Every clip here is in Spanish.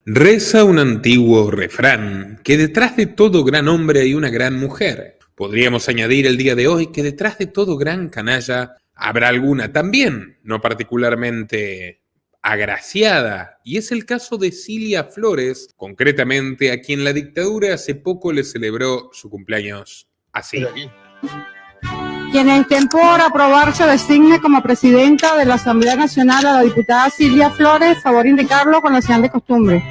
Reza un antiguo refrán que detrás de todo gran hombre hay una gran mujer. Podríamos añadir el día de hoy que detrás de todo gran canalla habrá alguna también, no particularmente agraciada, y es el caso de Cilia Flores, concretamente a quien la dictadura hace poco le celebró su cumpleaños así. Quien estén por aprobarse designe como presidenta de la Asamblea Nacional a la diputada Cilia Flores, favor indicarlo con la señal de costumbre.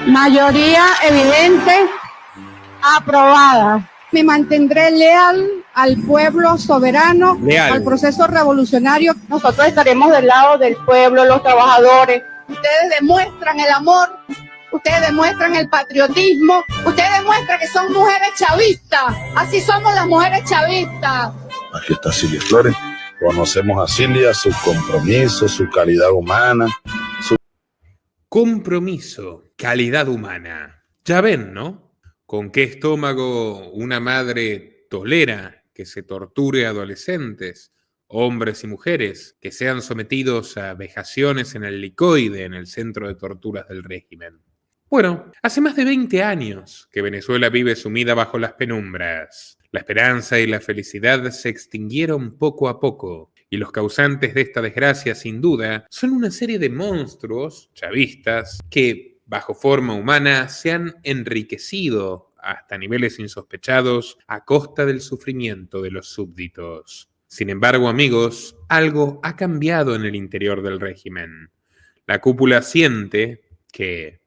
Mayoría evidente, aprobada. Me mantendré leal al pueblo soberano, al proceso revolucionario. Nosotros estaremos del lado del pueblo, los trabajadores. Ustedes demuestran el amor, ustedes demuestran el patriotismo, ustedes demuestran que son mujeres chavistas. Así somos las mujeres chavistas. Aquí está Cilia Flores. Conocemos a Cilia, su compromiso, su calidad humana. Compromiso, calidad humana. Ya ven, ¿no? ¿Con qué estómago una madre tolera que se torture a adolescentes, hombres y mujeres, que sean sometidos a vejaciones en el Licoide, en el centro de torturas del régimen? Bueno, hace más de 20 años que Venezuela vive sumida bajo las penumbras. La esperanza y la felicidad se extinguieron poco a poco, y los causantes de esta desgracia, sin duda, son una serie de monstruos chavistas que, bajo forma humana, se han enriquecido hasta niveles insospechados a costa del sufrimiento de los súbditos. Sin embargo, amigos, algo ha cambiado en el interior del régimen. La cúpula siente que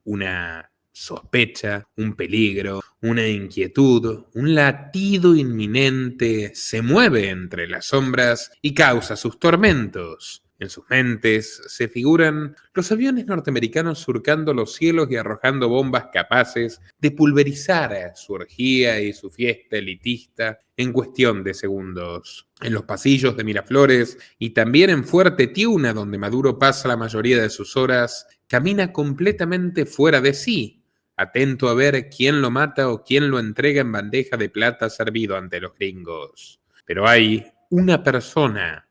una sospecha, un peligro, una inquietud, un latido inminente se mueve entre las sombras y causa sus tormentos. En sus mentes se figuran los aviones norteamericanos surcando los cielos y arrojando bombas capaces de pulverizar su orgía y su fiesta elitista en cuestión de segundos. En los pasillos de Miraflores y también en Fuerte Tiuna, donde Maduro pasa la mayoría de sus horas, camina completamente fuera de sí, atento a ver quién lo mata o quién lo entrega en bandeja de plata servido ante los gringos. Pero hay una persona,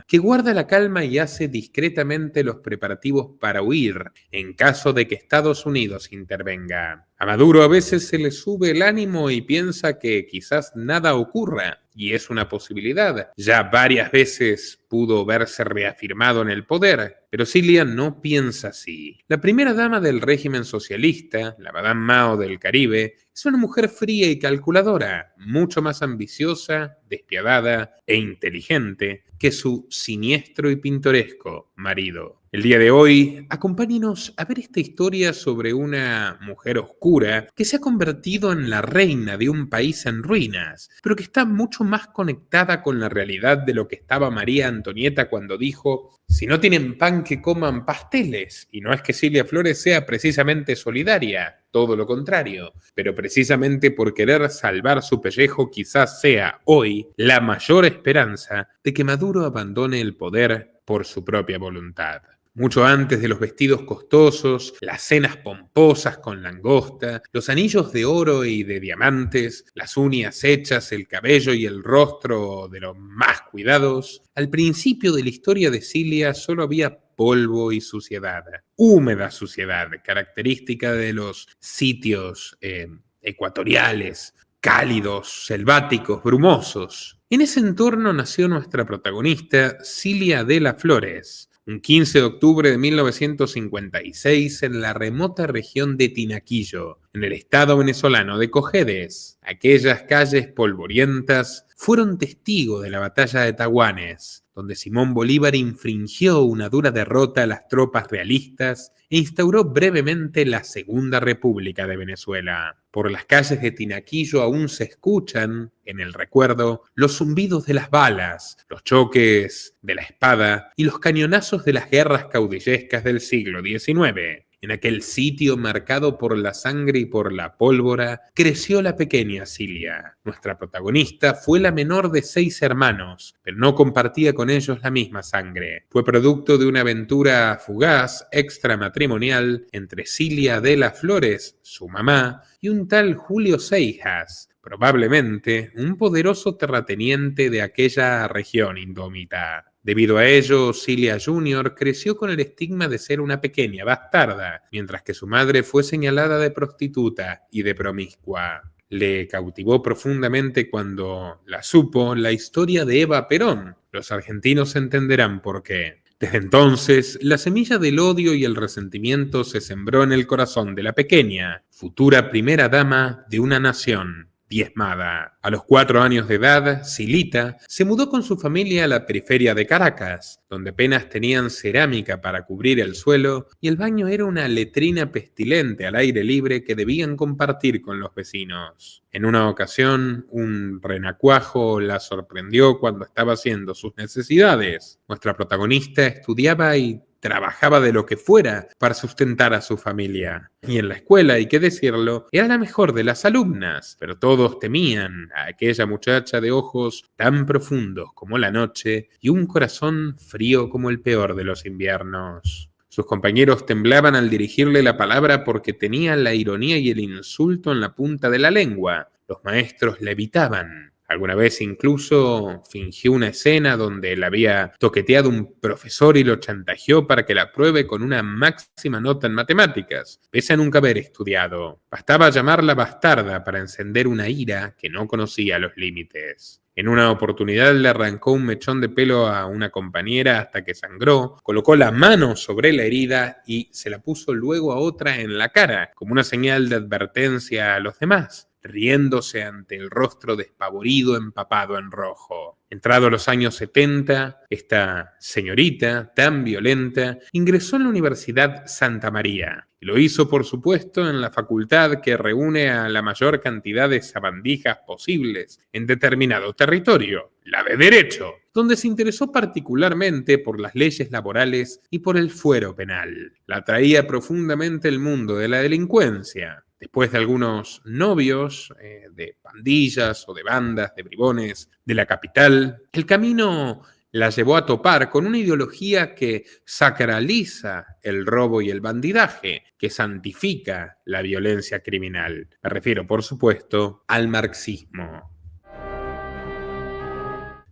que guarda la calma y hace discretamente los preparativos para huir en caso de que Estados Unidos intervenga. A Maduro a veces se le sube el ánimo y piensa que quizás nada ocurra, y es una posibilidad. Ya varias veces pudo verse reafirmado en el poder, pero Cilia no piensa así. La primera dama del régimen socialista, la Madame Mao del Caribe, es una mujer fría y calculadora, mucho más ambiciosa, despiadada e inteligente que su siniestro y pintoresco marido. El día de hoy, acompáñenos a ver esta historia sobre una mujer oscura que se ha convertido en la reina de un país en ruinas, pero que está mucho más conectada con la realidad de lo que estaba María Antonieta cuando dijo: si no tienen pan, que coman pasteles. Y no es que Cilia Flores sea precisamente solidaria, todo lo contrario, pero precisamente por querer salvar su pellejo quizás sea hoy la mayor esperanza de que Maduro abandone el poder por su propia voluntad. Mucho antes de los vestidos costosos, las cenas pomposas con langosta, los anillos de oro y de diamantes, las uñas hechas, el cabello y el rostro de los más cuidados, al principio de la historia de Cilia solo había polvo y suciedad, húmeda suciedad, característica de los sitios ecuatoriales, cálidos, selváticos, brumosos. En ese entorno nació nuestra protagonista, Cilia de las Flores, un 15 de octubre de 1956 en la remota región de Tinaquillo, en el estado venezolano de Cojedes. Aquellas calles polvorientas fueron testigos de la batalla de Taguanes, donde Simón Bolívar infringió una dura derrota a las tropas realistas e instauró brevemente la Segunda República de Venezuela. Por las calles de Tinaquillo aún se escuchan, en el recuerdo, los zumbidos de las balas, los choques de la espada y los cañonazos de las guerras caudillescas del siglo XIX. En aquel sitio marcado por la sangre y por la pólvora, creció la pequeña Cilia. Nuestra protagonista fue la menor de 6 hermanos, pero no compartía con ellos la misma sangre. Fue producto de una aventura fugaz, extramatrimonial, entre Cilia de las Flores, su mamá, y un tal Julio Seijas, probablemente un poderoso terrateniente de aquella región indómita. Debido a ello, Cilia Jr. creció con el estigma de ser una pequeña bastarda, mientras que su madre fue señalada de prostituta y de promiscua. Le cautivó profundamente cuando la supo la historia de Eva Perón. Los argentinos entenderán por qué. Desde entonces, la semilla del odio y el resentimiento se sembró en el corazón de la pequeña, futura primera dama de una nación diezmada. A los 4 años de edad, Cilita se mudó con su familia a la periferia de Caracas, donde apenas tenían cerámica para cubrir el suelo y el baño era una letrina pestilente al aire libre que debían compartir con los vecinos. En una ocasión, un renacuajo la sorprendió cuando estaba haciendo sus necesidades. Nuestra protagonista estudiaba y trabajaba de lo que fuera para sustentar a su familia. Y en la escuela, hay que decirlo, era la mejor de las alumnas, pero todos temían a aquella muchacha de ojos tan profundos como la noche y un corazón frío como el peor de los inviernos. Sus compañeros temblaban al dirigirle la palabra porque tenía la ironía y el insulto en la punta de la lengua. Los maestros la evitaban. Alguna vez incluso fingió una escena donde la había toqueteado un profesor y lo chantajeó para que la apruebe con una máxima nota en matemáticas, pese a nunca haber estudiado. Bastaba llamarla bastarda para encender una ira que no conocía los límites. En una oportunidad le arrancó un mechón de pelo a una compañera hasta que sangró, colocó la mano sobre la herida y se la puso luego a otra en la cara, como una señal de advertencia a los demás, riéndose ante el rostro despavorido empapado en rojo. Entrado los años 70, esta señorita tan violenta ingresó en la Universidad Santa María. Y lo hizo, por supuesto, en la facultad que reúne a la mayor cantidad de sabandijas posibles en determinado territorio, la de Derecho, donde se interesó particularmente por las leyes laborales y por el fuero penal. La atraía profundamente el mundo de la delincuencia. Después de algunos novios de pandillas o de bandas de bribones de la capital, el camino la llevó a topar con una ideología que sacraliza el robo y el bandidaje, que santifica la violencia criminal. Me refiero, por supuesto, al marxismo.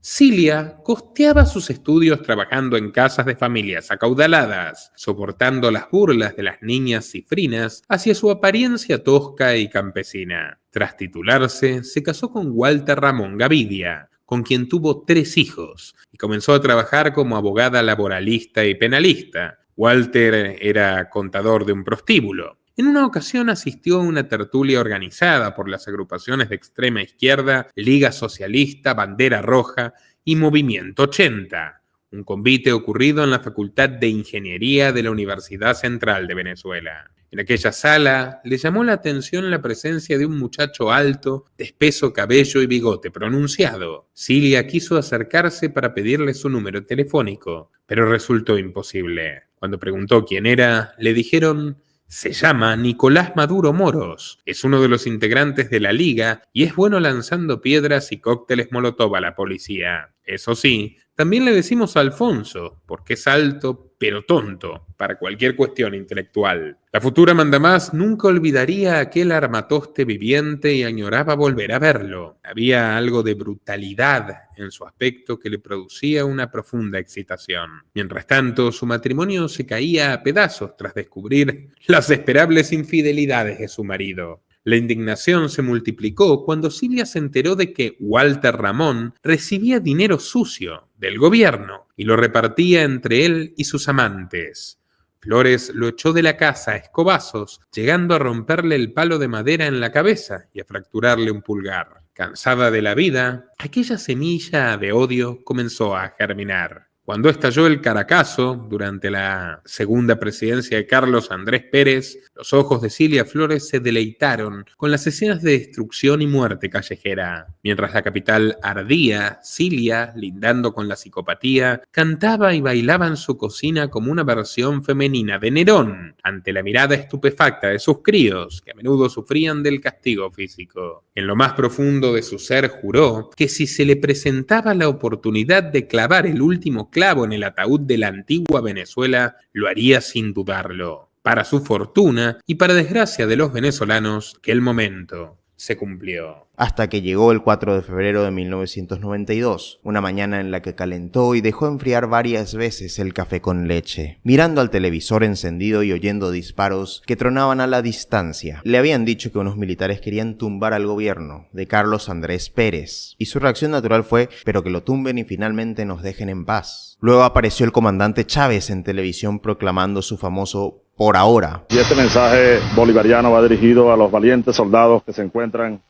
Cilia costeaba sus estudios trabajando en casas de familias acaudaladas, soportando las burlas de las niñas cifrinas hacia su apariencia tosca y campesina. Tras titularse, se casó con Walter Ramón Gavidia, con quien tuvo 3 hijos, y comenzó a trabajar como abogada laboralista y penalista. Walter era contador de un prostíbulo. En una ocasión asistió a una tertulia organizada por las agrupaciones de extrema izquierda, Liga Socialista, Bandera Roja y Movimiento 80, un convite ocurrido en la Facultad de Ingeniería de la Universidad Central de Venezuela. En aquella sala le llamó la atención la presencia de un muchacho alto, de espeso cabello y bigote pronunciado. Cilia quiso acercarse para pedirle su número telefónico, pero resultó imposible. Cuando preguntó quién era, le dijeron: se llama Nicolás Maduro Moros, es uno de los integrantes de la Liga y es bueno lanzando piedras y cócteles molotov a la policía. Eso sí, también le decimos Alfonso, porque es alto pero tonto para cualquier cuestión intelectual. La futura mandamás nunca olvidaría aquel armatoste viviente y añoraba volver a verlo. Había algo de brutalidad en su aspecto que le producía una profunda excitación. Mientras tanto, su matrimonio se caía a pedazos tras descubrir las esperables infidelidades de su marido. La indignación se multiplicó cuando Cilia se enteró de que Walter Ramón recibía dinero sucio del gobierno y lo repartía entre él y sus amantes. Flores lo echó de la casa a escobazos, llegando a romperle el palo de madera en la cabeza y a fracturarle un pulgar. Cansada de la vida, aquella semilla de odio comenzó a germinar. Cuando estalló el Caracazo, durante la segunda presidencia de Carlos Andrés Pérez, los ojos de Cilia Flores se deleitaron con las escenas de destrucción y muerte callejera. Mientras la capital ardía, Cilia, lindando con la psicopatía, cantaba y bailaba en su cocina como una versión femenina de Nerón, ante la mirada estupefacta de sus críos, que a menudo sufrían del castigo físico. En lo más profundo de su ser juró que si se le presentaba la oportunidad de clavar el último clavo en el ataúd de la antigua Venezuela, lo haría sin dudarlo. Para su fortuna y para desgracia de los venezolanos, aquel momento se cumplió. Hasta que llegó el 4 de febrero de 1992, una mañana en la que calentó y dejó enfriar varias veces el café con leche, mirando al televisor encendido y oyendo disparos que tronaban a la distancia. Le habían dicho que unos militares querían tumbar al gobierno de Carlos Andrés Pérez, y su reacción natural fue: pero que lo tumben y finalmente nos dejen en paz. Luego apareció el comandante Chávez en televisión proclamando su famoso "por ahora". Y este mensaje bolivariano va dirigido a los valientes soldados que se encuentran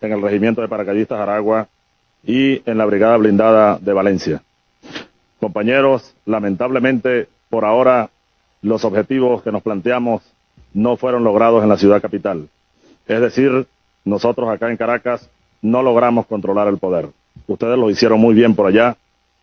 en el Regimiento de Paracaidistas Aragua y en la Brigada Blindada de Valencia. Compañeros, lamentablemente, por ahora, los objetivos que nos planteamos no fueron logrados en la ciudad capital. Es decir, nosotros acá en Caracas no logramos controlar el poder. Ustedes lo hicieron muy bien por allá,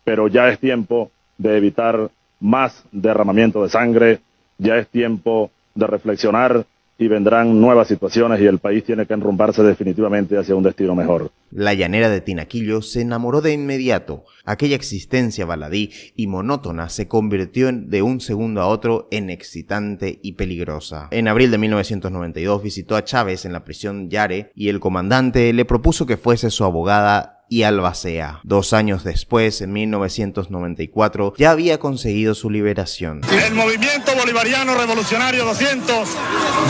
pero ya es tiempo de evitar más derramamiento de sangre, ya es tiempo de reflexionar y vendrán nuevas situaciones y el país tiene que enrumbarse definitivamente hacia un destino mejor. La llanera de Tinaquillo se enamoró de inmediato. Aquella existencia baladí y monótona se convirtió de un segundo a otro en excitante y peligrosa. En abril de 1992 visitó a Chávez en la prisión Yare y el comandante le propuso que fuese su abogada y albacea. 2 años después, en 1994, ya había conseguido su liberación. El movimiento bolivariano revolucionario 200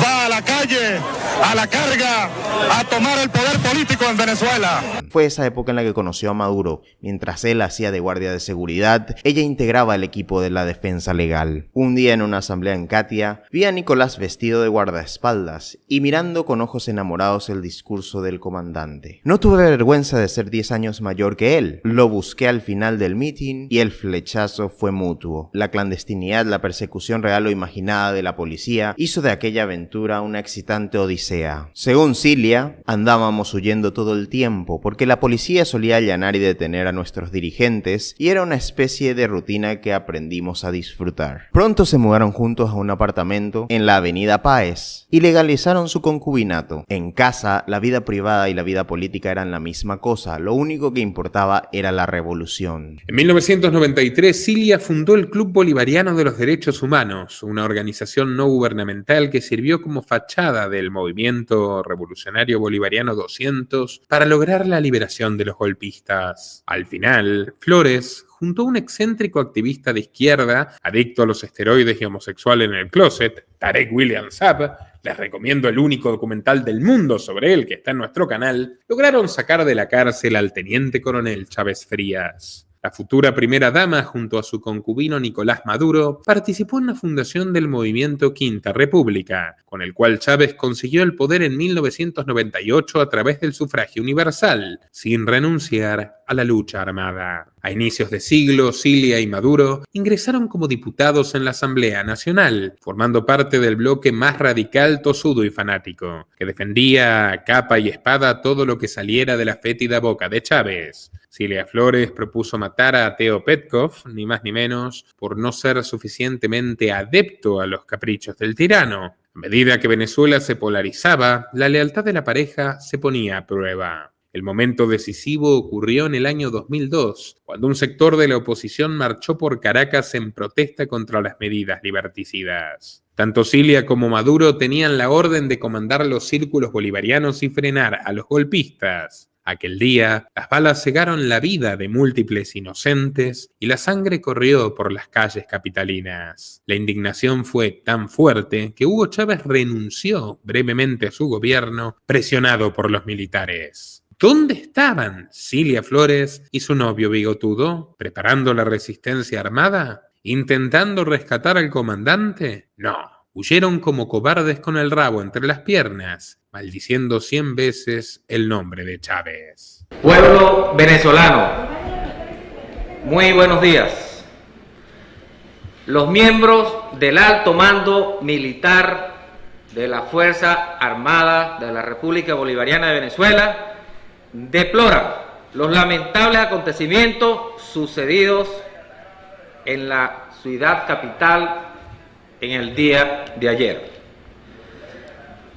va a la calle, a la carga, a tomar el poder político en Venezuela. Fue esa época en la que conoció a Maduro. Mientras él hacía de guardia de seguridad, ella integraba el equipo de la defensa legal. Un día en una asamblea en Catia, vi a Nicolás vestido de guardaespaldas y mirando con ojos enamorados el discurso del comandante. No tuve vergüenza de ser 10 años mayor que él. Lo busqué al final del meeting y el flechazo fue mutuo. La clandestinidad, la persecución real o imaginada de la policía hizo de aquella aventura una excitante odisea. Según Cilia, andábamos huyendo todo el tiempo porque la policía solía allanar y detener a nuestros dirigentes y era una especie de rutina que aprendimos a disfrutar. Pronto se mudaron juntos a un apartamento en la avenida Páez y legalizaron su concubinato. En casa, la vida privada y la vida política eran la misma cosa. Lo único que importaba era la revolución. En 1993, Cilia fundó el Club Bolivariano de los Derechos Humanos, una organización no gubernamental que sirvió como fachada del movimiento revolucionario bolivariano 200 para lograr la liberación de los golpistas. Al final, Flores, junto a un excéntrico activista de izquierda, adicto a los esteroides y homosexual en el closet, Tarek William Saab, les recomiendo el único documental del mundo sobre él que está en nuestro canal, lograron sacar de la cárcel al teniente coronel Chávez Frías. La futura primera dama, junto a su concubino Nicolás Maduro, participó en la fundación del movimiento Quinta República, con el cual Chávez consiguió el poder en 1998 a través del sufragio universal, sin renunciar a la lucha armada. A inicios de siglo, Cilia y Maduro ingresaron como diputados en la Asamblea Nacional, formando parte del bloque más radical, tosudo y fanático, que defendía a capa y espada todo lo que saliera de la fétida boca de Chávez. Cilia Flores propuso matar a Theo Petkov, ni más ni menos, por no ser suficientemente adepto a los caprichos del tirano. A medida que Venezuela se polarizaba, la lealtad de la pareja se ponía a prueba. El momento decisivo ocurrió en el año 2002, cuando un sector de la oposición marchó por Caracas en protesta contra las medidas liberticidas. Tanto Cilia como Maduro tenían la orden de comandar los círculos bolivarianos y frenar a los golpistas. Aquel día, las balas cegaron la vida de múltiples inocentes y la sangre corrió por las calles capitalinas. La indignación fue tan fuerte que Hugo Chávez renunció brevemente a su gobierno, presionado por los militares. ¿Dónde estaban Cilia Flores y su novio bigotudo? ¿Preparando la resistencia armada? ¿Intentando rescatar al comandante? No. Huyeron como cobardes con el rabo entre las piernas, maldiciendo 100 veces el nombre de Chávez. Pueblo venezolano, muy buenos días. Los miembros del alto mando militar de la Fuerza Armada de la República Bolivariana de Venezuela deploran los lamentables acontecimientos sucedidos en la ciudad capital en el día de ayer.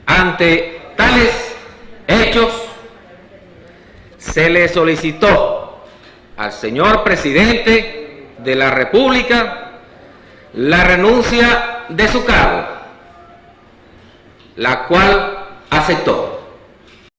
Ante tales hechos, se le solicitó al señor presidente de la República la renuncia de su cargo, la cual aceptó.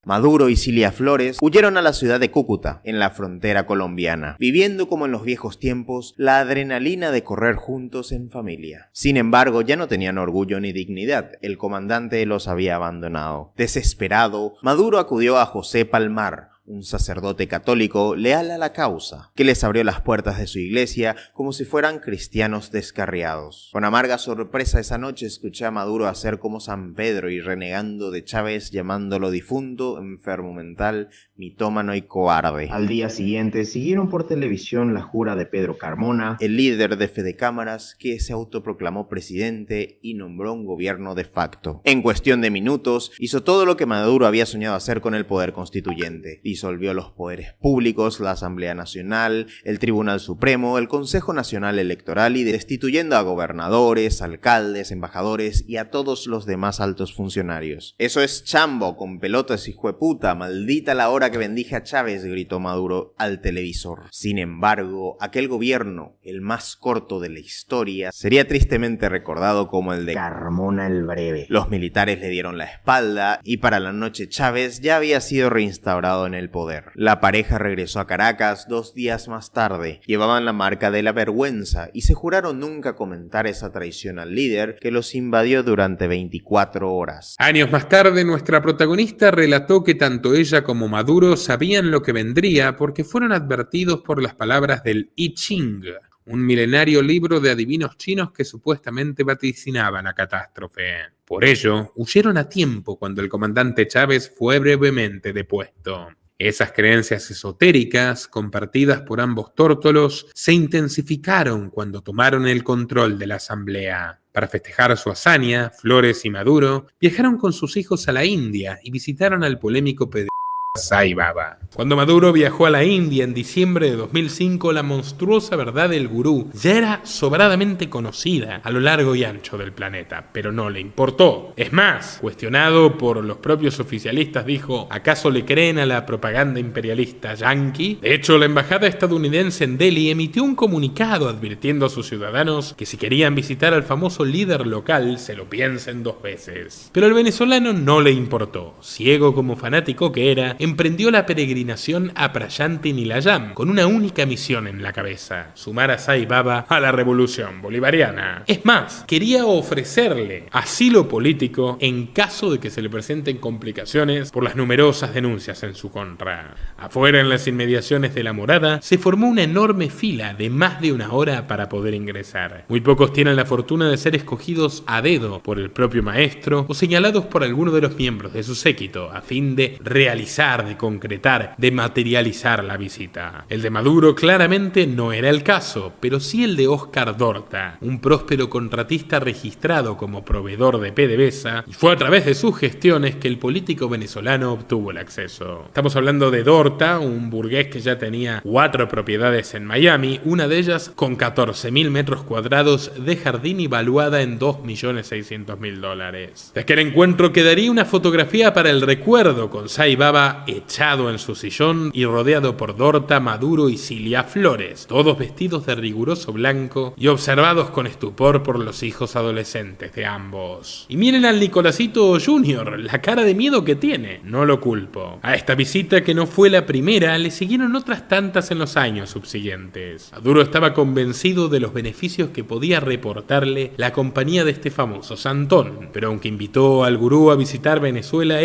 Maduro y Cilia Flores huyeron a la ciudad de Cúcuta, en la frontera colombiana, viviendo como en los viejos tiempos la adrenalina de correr juntos en familia. Sin embargo, ya no tenían orgullo ni dignidad, el comandante los había abandonado. Desesperado, Maduro acudió a José Palmar, un sacerdote católico leal a la causa, que les abrió las puertas de su iglesia como si fueran cristianos descarriados. Con amarga sorpresa esa noche escuché a Maduro hacer como San Pedro y renegando de Chávez, llamándolo difunto, enfermo mental, mitómano y cobarde. Al día siguiente siguieron por televisión la jura de Pedro Carmona, el líder de Fede Cámaras, que se autoproclamó presidente y nombró un gobierno de facto. En cuestión de minutos, hizo todo lo que Maduro había soñado hacer con el poder constituyente. Disolvió los poderes públicos, la Asamblea Nacional, el Tribunal Supremo, el Consejo Nacional Electoral y destituyendo a gobernadores, alcaldes, embajadores y a todos los demás altos funcionarios. Eso es chambo, con pelotas, hijueputa, maldita la hora que bendije a Chávez, gritó Maduro al televisor. Sin embargo, aquel gobierno, el más corto de la historia, sería tristemente recordado como el de Carmona el Breve. Los militares le dieron la espalda y para la noche Chávez ya había sido reinstaurado en el poder. La pareja regresó a Caracas 2 días más tarde. Llevaban la marca de la vergüenza y se juraron nunca comentar esa traición al líder que los invadió durante 24 horas. Años más tarde, nuestra protagonista relató que tanto ella como Maduro sabían lo que vendría porque fueron advertidos por las palabras del I Ching, un milenario libro de adivinos chinos que supuestamente vaticinaba la catástrofe. Por ello, huyeron a tiempo cuando el comandante Chávez fue brevemente depuesto. Esas creencias esotéricas, compartidas por ambos tórtolos, se intensificaron cuando tomaron el control de la asamblea. Para festejar su hazaña, Flores y Maduro viajaron con sus hijos a la India y visitaron al polémico Sai Baba. Cuando Maduro viajó a la India en diciembre de 2005, la monstruosa verdad del gurú ya era sobradamente conocida a lo largo y ancho del planeta, pero no le importó. Es más, cuestionado por los propios oficialistas, dijo: ¿acaso le creen a la propaganda imperialista yanqui? De hecho, la embajada estadounidense en Delhi emitió un comunicado advirtiendo a sus ciudadanos que si querían visitar al famoso líder local, se lo piensen 2 veces. Pero al venezolano no le importó. Ciego como fanático que era, emprendió la peregrinación a Prayanti Nilayam con una única misión en la cabeza: sumar a Sai Baba a la revolución bolivariana. Es más, quería ofrecerle asilo político en caso de que se le presenten complicaciones por las numerosas denuncias en su contra. Afuera, en las inmediaciones de la morada, se formó una enorme fila de más de 1 hora para poder ingresar. Muy pocos tienen la fortuna de ser escogidos a dedo por el propio maestro o señalados por alguno de los miembros de su séquito a fin de realizar, de concretar, de materializar la visita. El de Maduro claramente no era el caso, pero sí el de Oscar Dorta, un próspero contratista registrado como proveedor de PDVSA, y fue a través de sus gestiones que el político venezolano obtuvo el acceso. Estamos hablando de Dorta, un burgués que ya tenía 4 propiedades en Miami, una de ellas con 14.000 metros cuadrados de jardín y valuada en $2.600.000. De aquel encuentro quedaría una fotografía para el recuerdo, con Sai Baba echado en su sillón y rodeado por Dorta, Maduro y Cilia Flores, todos vestidos de riguroso blanco y observados con estupor por los hijos adolescentes de ambos. Y miren al Nicolásito Jr., la cara de miedo que tiene, no lo culpo. A esta visita, que no fue la primera, le siguieron otras tantas en los años subsiguientes. Maduro estaba convencido de los beneficios que podía reportarle la compañía de este famoso santón, pero aunque invitó al gurú a visitar Venezuela,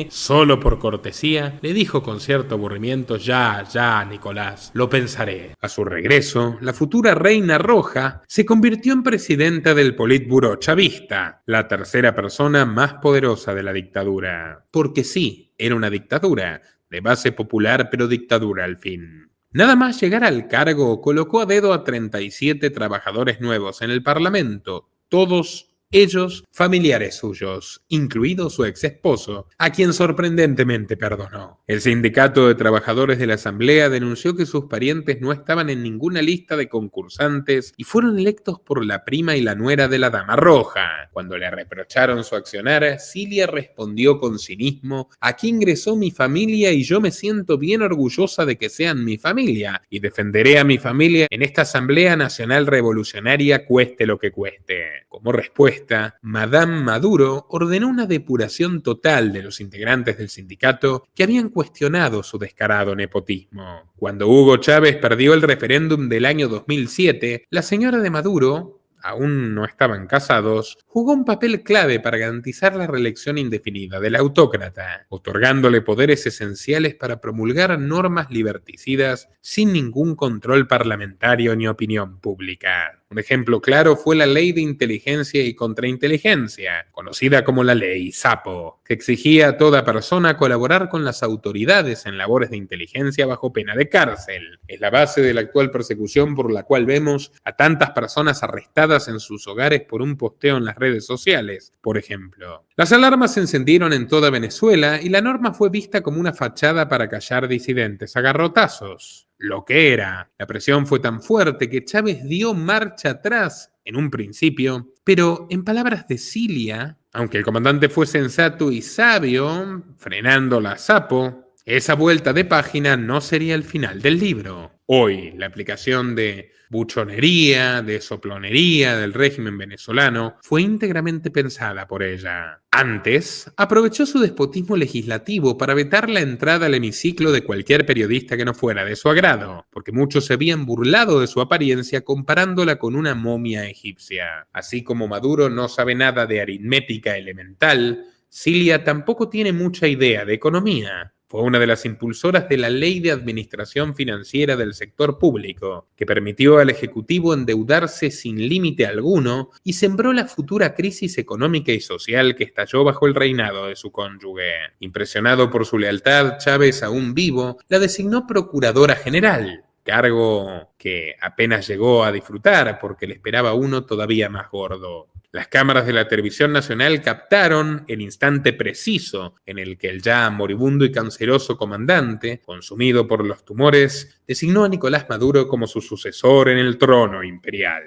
solo por cortesía, le dijo con cierto aburrimiento: ya, Nicolás, lo pensaré. A su regreso, la futura Reina Roja se convirtió en presidenta del Politburó chavista, la tercera persona más poderosa de la dictadura. Porque sí, era una dictadura, de base popular pero dictadura al fin. Nada más llegar al cargo, colocó a dedo a 37 trabajadores nuevos en el Parlamento, todos ellos familiares suyos, incluido su ex esposo, a quien sorprendentemente perdonó. El sindicato de trabajadores de la asamblea denunció que sus parientes no estaban en ninguna lista de concursantes y fueron electos por la prima y la nuera de la Dama Roja. Cuando le reprocharon su accionar, Cilia respondió con cinismo: aquí ingresó mi familia y yo me siento bien orgullosa de que sean mi familia y defenderé a mi familia en esta Asamblea Nacional Revolucionaria cueste lo que cueste. Como respuesta, apuesta, Madame Maduro ordenó una depuración total de los integrantes del sindicato que habían cuestionado su descarado nepotismo. Cuando Hugo Chávez perdió el referéndum del año 2007, la señora de Maduro, aún no estaban casados, jugó un papel clave para garantizar la reelección indefinida del autócrata, otorgándole poderes esenciales para promulgar normas liberticidas sin ningún control parlamentario ni opinión pública. Un ejemplo claro fue la Ley de Inteligencia y Contrainteligencia, conocida como la Ley Sapo, que exigía a toda persona colaborar con las autoridades en labores de inteligencia bajo pena de cárcel. Es la base de la actual persecución por la cual vemos a tantas personas arrestadas en sus hogares por un posteo en las redes sociales, por ejemplo. Las alarmas se encendieron en toda Venezuela y la norma fue vista como una fachada para callar disidentes a garrotazos. Lo que era. La presión fue tan fuerte que Chávez dio marcha atrás en un principio, pero en palabras de Cilia, aunque el comandante fue sensato y sabio, frenando la Sapo, esa vuelta de página no sería el final del libro. Hoy, la aplicación de buchonería, de soplonería del régimen venezolano fue íntegramente pensada por ella. Antes, aprovechó su despotismo legislativo para vetar la entrada al hemiciclo de cualquier periodista que no fuera de su agrado, porque muchos se habían burlado de su apariencia comparándola con una momia egipcia. Así como Maduro no sabe nada de aritmética elemental, Cilia tampoco tiene mucha idea de economía. Fue una de las impulsoras de la Ley de Administración Financiera del Sector Público, que permitió al Ejecutivo endeudarse sin límite alguno y sembró la futura crisis económica y social que estalló bajo el reinado de su cónyuge. Impresionado por su lealtad, Chávez, aún vivo, la designó Procuradora General, cargo que apenas llegó a disfrutar porque le esperaba uno todavía más gordo. Las cámaras de la televisión nacional captaron el instante preciso en el que el ya moribundo y canceroso comandante, consumido por los tumores, designó a Nicolás Maduro como su sucesor en el trono imperial.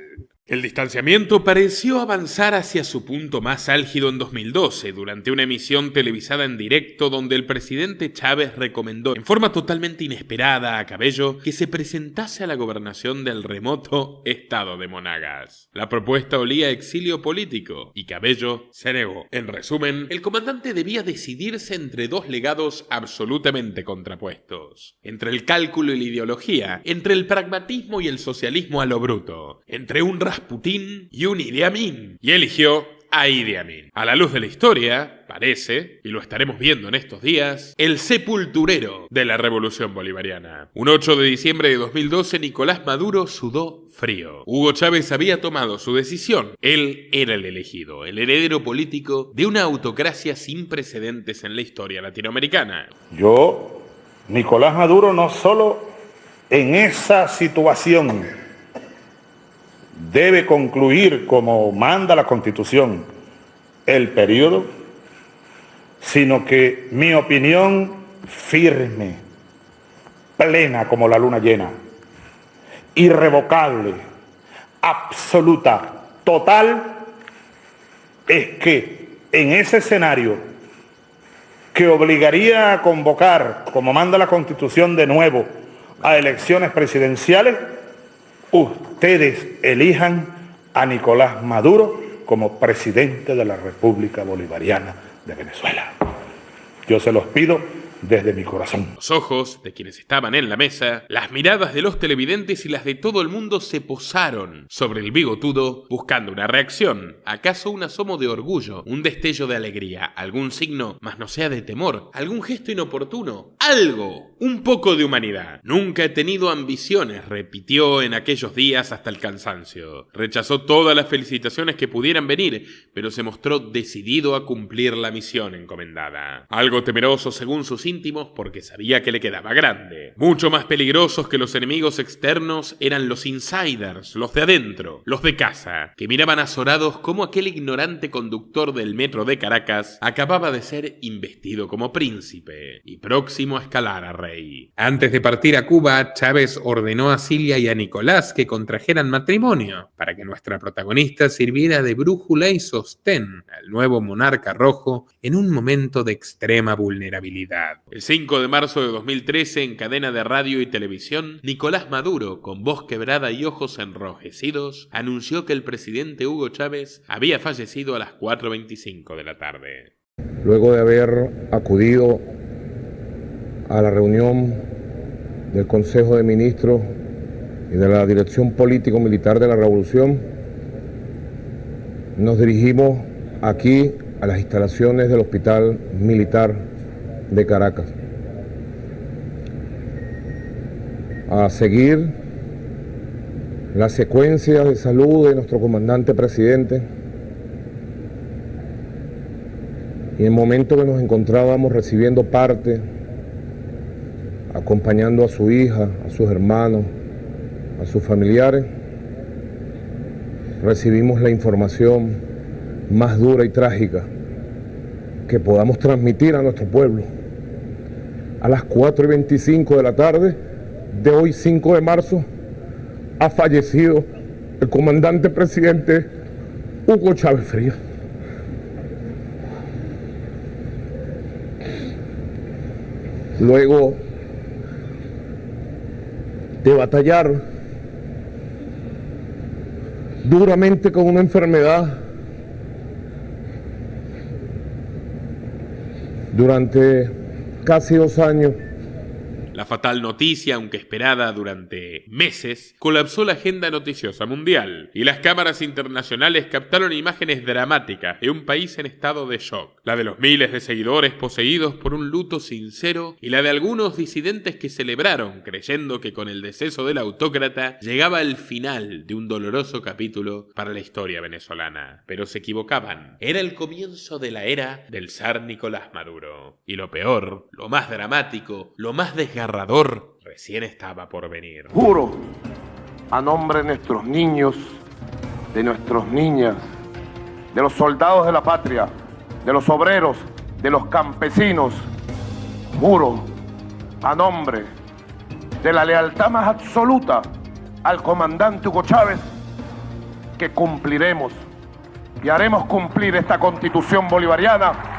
El distanciamiento pareció avanzar hacia su punto más álgido en 2012, durante una emisión televisada en directo donde el presidente Chávez recomendó en forma totalmente inesperada a Cabello que se presentase a la gobernación del remoto estado de Monagas. La propuesta olía a exilio político y Cabello se negó. En resumen, el comandante debía decidirse entre dos legados absolutamente contrapuestos: entre el cálculo y la ideología, entre el pragmatismo y el socialismo a lo bruto, entre un Rasputín y un Idi Amin, y eligió a Idi Amin. A la luz de la historia, parece, y lo estaremos viendo en estos días, el sepulturero de la revolución bolivariana. Un 8 de diciembre de 2012, Nicolás Maduro sudó frío. Hugo Chávez había tomado su decisión. Él era el elegido, el heredero político de una autocracia sin precedentes en la historia latinoamericana. Yo, Nicolás Maduro, no solo en esa situación debe concluir, como manda la Constitución, el periodo, sino que mi opinión firme, plena como la luna llena, irrevocable, absoluta, total, es que en ese escenario que obligaría a convocar, como manda la Constitución de nuevo, a elecciones presidenciales, ustedes elijan a Nicolás Maduro como presidente de la República Bolivariana de Venezuela. Yo se los pido desde mi corazón. Los ojos de quienes estaban en la mesa, las miradas de los televidentes y las de todo el mundo se posaron sobre el bigotudo buscando una reacción. ¿Acaso un asomo de orgullo, un destello de alegría, algún signo, mas no sea de temor, algún gesto inoportuno, algo, un poco de humanidad? Nunca he tenido ambiciones, repitió en aquellos días hasta el cansancio. Rechazó todas las felicitaciones que pudieran venir, pero se mostró decidido a cumplir la misión encomendada. Algo temeroso según sus íntimos porque sabía que le quedaba grande. Mucho más peligrosos que los enemigos externos eran los insiders, los de adentro, los de casa, que miraban azorados cómo aquel ignorante conductor del metro de Caracas acababa de ser investido como príncipe y próximo a escalar a rey. Antes de partir a Cuba, Chávez ordenó a Cilia y a Nicolás que contrajeran matrimonio para que nuestra protagonista sirviera de brújula y sostén al nuevo monarca rojo en un momento de extrema vulnerabilidad. sociedad. El 5 de marzo de 2013, en cadena de radio y televisión, Nicolás Maduro, con voz quebrada y ojos enrojecidos, anunció que el presidente Hugo Chávez había fallecido a las 4:25 de la tarde. Luego de haber acudido a la reunión del Consejo de Ministros y de la Dirección Político-Militar de la Revolución, nos dirigimos aquí a las instalaciones del Hospital Militar de Caracas a seguir la secuencia de salud de nuestro comandante presidente. Y en el momento que nos encontrábamos recibiendo parte, acompañando a su hija, a sus hermanos, a sus familiares, recibimos la información más dura y trágica que podamos transmitir a nuestro pueblo. A las 4:25 de la tarde de hoy, 5 de marzo, ha fallecido el comandante presidente Hugo Chávez Frías. Luego de batallar duramente con una enfermedad durante casi 2 años. La fatal noticia, aunque esperada durante meses, colapsó la agenda noticiosa mundial y las cámaras internacionales captaron imágenes dramáticas de un país en estado de shock. La de los miles de seguidores poseídos por un luto sincero y la de algunos disidentes que celebraron creyendo que con el deceso del autócrata llegaba el final de un doloroso capítulo para la historia venezolana. Pero se equivocaban. Era el comienzo de la era del zar Nicolás Maduro. Y lo peor, lo más dramático, lo más desgarrador, recién estaba por venir. Juro, a nombre de nuestros niños, de nuestras niñas, de los soldados de la patria, de los obreros, de los campesinos, juro, a nombre de la lealtad más absoluta al comandante Hugo Chávez, que cumpliremos y haremos cumplir esta Constitución bolivariana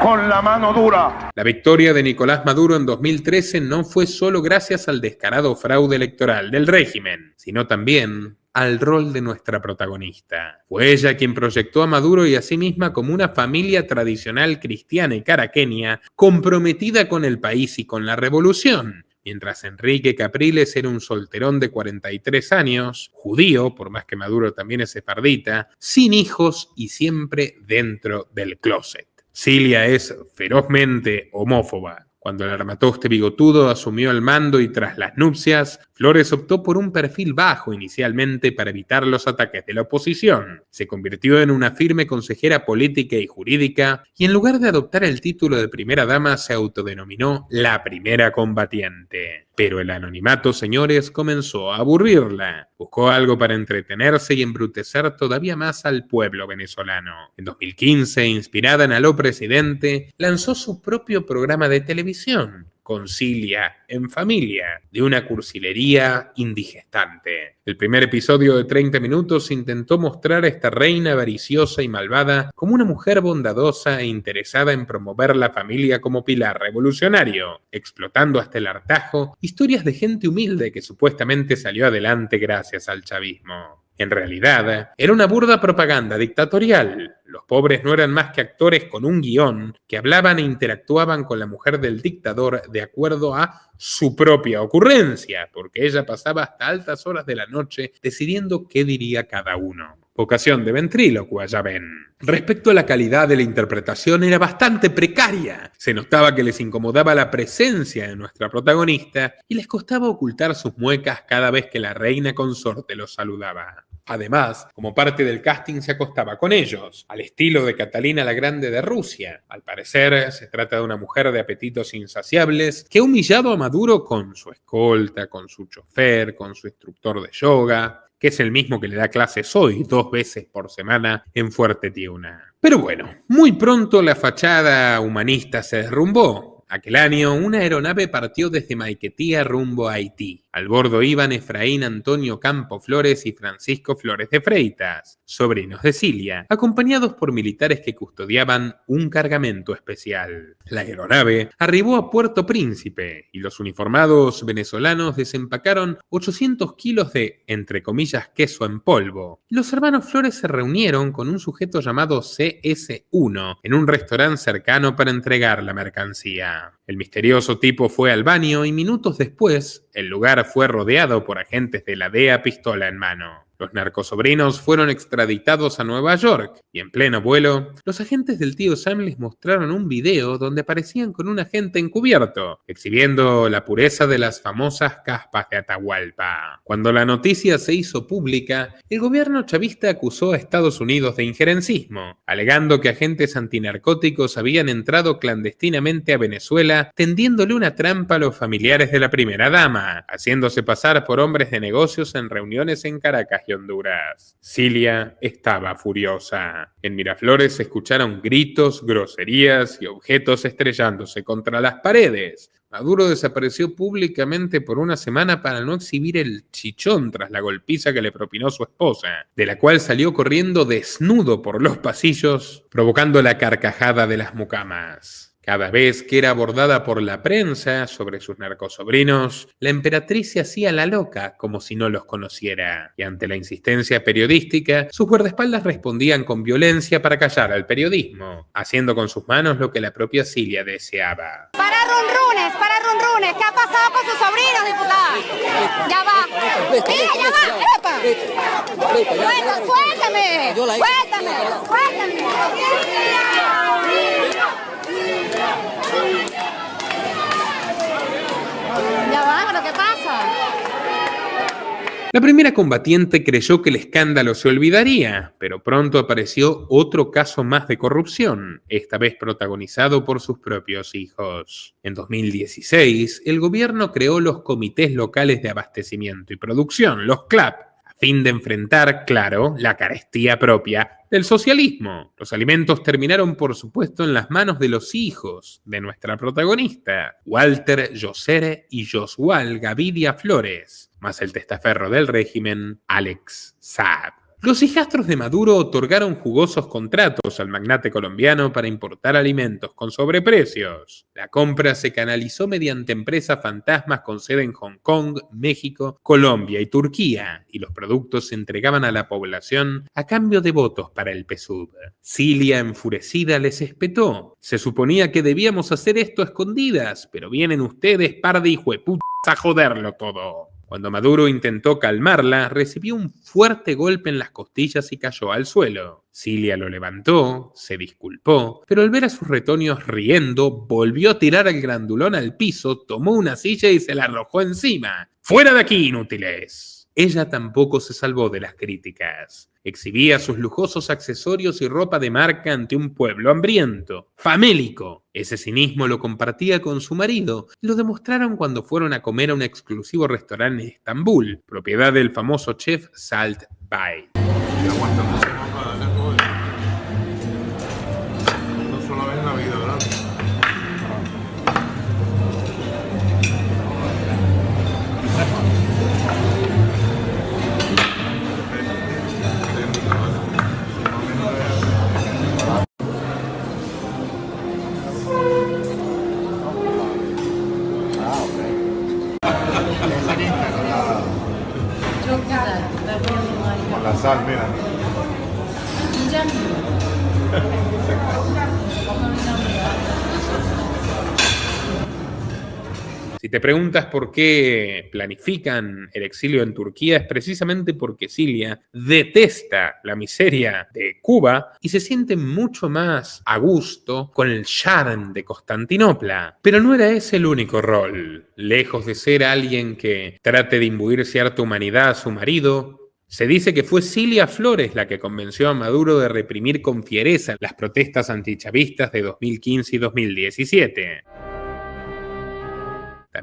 con la mano dura. La victoria de Nicolás Maduro en 2013 no fue solo gracias al descarado fraude electoral del régimen, sino también al rol de nuestra protagonista. Fue ella quien proyectó a Maduro y a sí misma como una familia tradicional cristiana y caraqueña comprometida con el país y con la revolución, mientras Enrique Capriles era un solterón de 43 años, judío, por más que Maduro también es sefardita, sin hijos y siempre dentro del closet. Cilia es ferozmente homófoba. Cuando el armatoste bigotudo asumió el mando y tras las nupcias, Flores optó por un perfil bajo inicialmente para evitar los ataques de la oposición. Se convirtió en una firme consejera política y jurídica y en lugar de adoptar el título de primera dama se autodenominó la primera combatiente. Pero el anonimato, señores, comenzó a aburrirla. Buscó algo para entretenerse y embrutecer todavía más al pueblo venezolano. En 2015, inspirada en Aló Presidente, lanzó su propio programa de televisión, Concilia en Familia, de una cursilería indigestante. El primer episodio de 30 minutos intentó mostrar a esta reina avariciosa y malvada como una mujer bondadosa e interesada en promover la familia como pilar revolucionario, explotando hasta el hartazgo historias de gente humilde que supuestamente salió adelante gracias al chavismo. En realidad, era una burda propaganda dictatorial. Los pobres no eran más que actores con un guión que hablaban e interactuaban con la mujer del dictador de acuerdo a su propia ocurrencia, porque ella pasaba hasta altas horas de la noche decidiendo qué diría cada uno. Vocación de ventrílocua, ya ven. Respecto a la calidad de la interpretación, era bastante precaria. Se notaba que les incomodaba la presencia de nuestra protagonista y les costaba ocultar sus muecas cada vez que la reina consorte los saludaba. Además, como parte del casting se acostaba con ellos, al estilo de Catalina la Grande de Rusia. Al parecer, se trata de una mujer de apetitos insaciables que ha humillado a Maduro con su escolta, con su chofer, con su instructor de yoga, que es el mismo que le da clases hoy 2 veces por semana en Fuerte Tiuna. Pero bueno, muy pronto la fachada humanista se derrumbó. Aquel año, una aeronave partió desde Maiquetía rumbo a Haití. Al bordo iban Efraín Antonio Campo Flores y Francisco Flores de Freitas, sobrinos de Cilia, acompañados por militares que custodiaban un cargamento especial. La aeronave arribó a Puerto Príncipe y los uniformados venezolanos desempacaron 800 kilos de, entre comillas, queso en polvo. Los hermanos Flores se reunieron con un sujeto llamado CS1 en un restaurante cercano para entregar la mercancía. El misterioso tipo fue al baño y minutos después, el lugar fue rodeado por agentes de la DEA pistola en mano. Los narcosobrinos fueron extraditados a Nueva York y en pleno vuelo, los agentes del tío Sam les mostraron un video donde aparecían con un agente encubierto, exhibiendo la pureza de las famosas caspas de Atahualpa. Cuando la noticia se hizo pública, el gobierno chavista acusó a Estados Unidos de injerencismo, alegando que agentes antinarcóticos habían entrado clandestinamente a Venezuela, tendiéndole una trampa a los familiares de la primera dama, haciéndose pasar por hombres de negocios en reuniones en Caracas y Honduras. Cilia estaba furiosa. En Miraflores se escucharon gritos, groserías y objetos estrellándose contra las paredes. Maduro desapareció públicamente por una semana para no exhibir el chichón tras la golpiza que le propinó su esposa, de la cual salió corriendo desnudo por los pasillos, provocando la carcajada de las mucamas. Cada vez que era abordada por la prensa sobre sus narcosobrinos, la emperatriz se hacía la loca como si no los conociera. Y ante la insistencia periodística, sus guardaespaldas respondían con violencia para callar al periodismo, haciendo con sus manos lo que la propia Cilia deseaba. Para runrunes, ¿qué ha pasado con sus sobrinos, diputada? Ya va. Mira, ya va, epa. Suéltame. Ya va, pero ¿qué pasa? La primera combatiente creyó que el escándalo se olvidaría, pero pronto apareció otro caso más de corrupción, esta vez protagonizado por sus propios hijos. En 2016, el gobierno creó los Comités Locales de Abastecimiento y Producción, los CLAP, a fin de enfrentar, claro, la carestía propia del socialismo. Los alimentos terminaron, por supuesto, en las manos de los hijos de nuestra protagonista, Walter, Yosere y Josual Gavidia Flores, más el testaferro del régimen, Alex Saab. Los hijastros de Maduro otorgaron jugosos contratos al magnate colombiano para importar alimentos con sobreprecios. La compra se canalizó mediante empresas fantasmas con sede en Hong Kong, México, Colombia y Turquía, y los productos se entregaban a la población a cambio de votos para el PSUV. Cilia, enfurecida, les espetó. Se suponía que debíamos hacer esto a escondidas, pero vienen ustedes, par de hijueputas, a joderlo todo. Cuando Maduro intentó calmarla, recibió un fuerte golpe en las costillas y cayó al suelo. Cilia lo levantó, se disculpó, pero al ver a sus retoños riendo, volvió a tirar al grandulón al piso, tomó una silla y se la arrojó encima. ¡Fuera de aquí, inútiles! Ella tampoco se salvó de las críticas. Exhibía sus lujosos accesorios y ropa de marca ante un pueblo hambriento, famélico. Ese cinismo lo compartía con su marido y lo demostraron cuando fueron a comer a un exclusivo restaurante en Estambul, propiedad del famoso chef Salt Bay. Con la sal, mira. Si te preguntas por qué planifican el exilio en Turquía, es precisamente porque Cilia detesta la miseria de Cuba y se siente mucho más a gusto con el Shah de Constantinopla. Pero no era ese el único rol. Lejos de ser alguien que trate de imbuir cierta humanidad a su marido, se dice que fue Cilia Flores la que convenció a Maduro de reprimir con fiereza las protestas antichavistas de 2015 y 2017.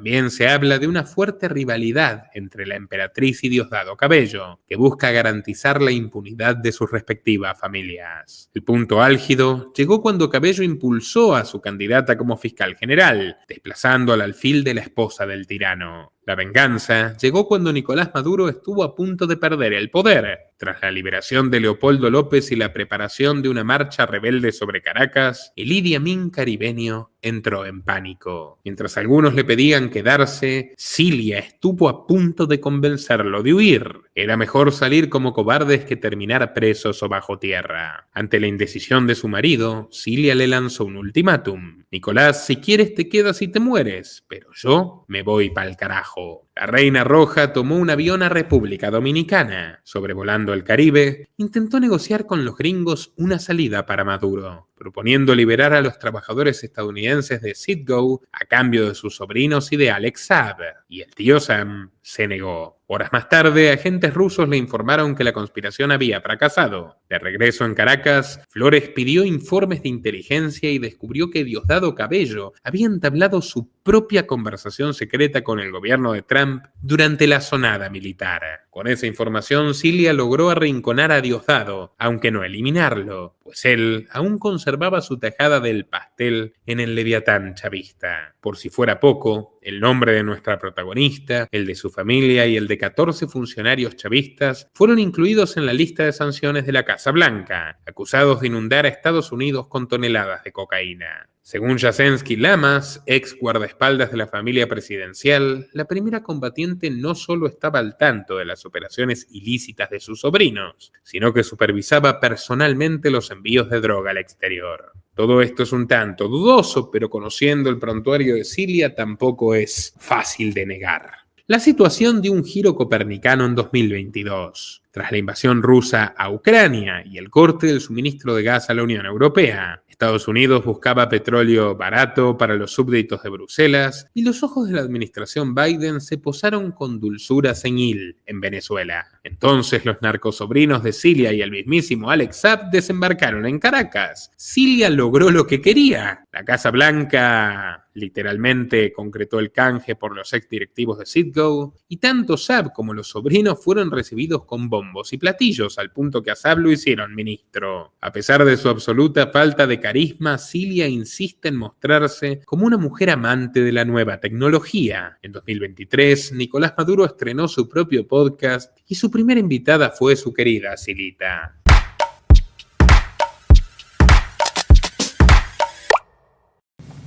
También se habla de una fuerte rivalidad entre la emperatriz y Diosdado Cabello, que busca garantizar la impunidad de sus respectivas familias. El punto álgido llegó cuando Cabello impulsó a su candidata como fiscal general, desplazando al alfil de la esposa del tirano. La venganza llegó cuando Nicolás Maduro estuvo a punto de perder el poder. Tras la liberación de Leopoldo López y la preparación de una marcha rebelde sobre Caracas, el Idi Amin caribeño entró en pánico. Mientras algunos le pedían quedarse, Cilia estuvo a punto de convencerlo de huir. Era mejor salir como cobardes que terminar presos o bajo tierra. Ante la indecisión de su marido, Cilia le lanzó un ultimátum. Nicolás, si quieres te quedas y te mueres, pero yo me voy pa'l carajo. La Reina Roja tomó un avión a República Dominicana. Sobrevolando el Caribe, intentó negociar con los gringos una salida para Maduro, proponiendo liberar a los trabajadores estadounidenses de Citgo a cambio de sus sobrinos y de Alex Saab. Y el tío Sam se negó. Horas más tarde, agentes rusos le informaron que la conspiración había fracasado. De regreso en Caracas, Flores pidió informes de inteligencia y descubrió que Diosdado Cabello había entablado su propia conversación secreta con el gobierno de Trump durante la sonada militar. Con esa información, Cilia logró arrinconar a Diosdado, aunque no eliminarlo, pues él aún conservaba su tajada del pastel en el Leviatán chavista. Por si fuera poco, el nombre de nuestra protagonista, el de su familia y el de 14 funcionarios chavistas fueron incluidos en la lista de sanciones de la Casa Blanca, acusados de inundar a Estados Unidos con toneladas de cocaína. Según Yasensky Lamas, ex guardaespaldas de la familia presidencial, la primera combatiente no solo estaba al tanto de las operaciones ilícitas de sus sobrinos, sino que supervisaba personalmente los envíos de droga al exterior. Todo esto es un tanto dudoso, pero conociendo el prontuario de Cilia tampoco es fácil de negar. La situación dio un giro copernicano en 2022. Tras la invasión rusa a Ucrania y el corte del suministro de gas a la Unión Europea, Estados Unidos buscaba petróleo barato para los súbditos de Bruselas y los ojos de la administración Biden se posaron con dulzura senil en Venezuela. Entonces los narcosobrinos de Cilia y el mismísimo Alex Saab desembarcaron en Caracas. Cilia logró lo que quería. La Casa Blanca literalmente concretó el canje por los exdirectivos de Citgo y tanto Saab como los sobrinos fueron recibidos con bombos y platillos al punto que a Saab lo hicieron ministro. A pesar de su absoluta falta de carisma, Cilia insiste en mostrarse como una mujer amante de la nueva tecnología. En 2023, Nicolás Maduro estrenó su propio podcast y su primera invitada fue su querida Cilita.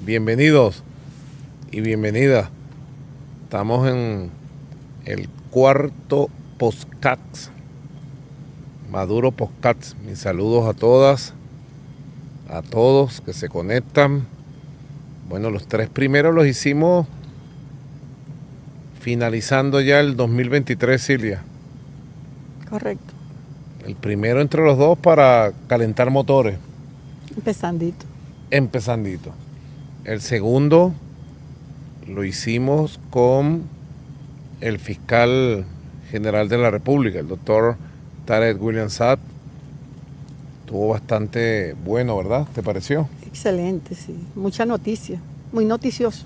Bienvenidos y bienvenidas. Estamos en el cuarto podcast, Maduro Podcast. Mis saludos a todas, a todos que se conectan. Bueno, los 3 primeros los hicimos finalizando ya el 2023, Cilia. Correcto. El primero entre los dos para calentar motores. Empezandito. El segundo lo hicimos con el fiscal general de la República, el doctor Tarek William Saab. Estuvo bastante bueno, ¿verdad? ¿Te pareció? Excelente, sí. Mucha noticia. Muy noticioso.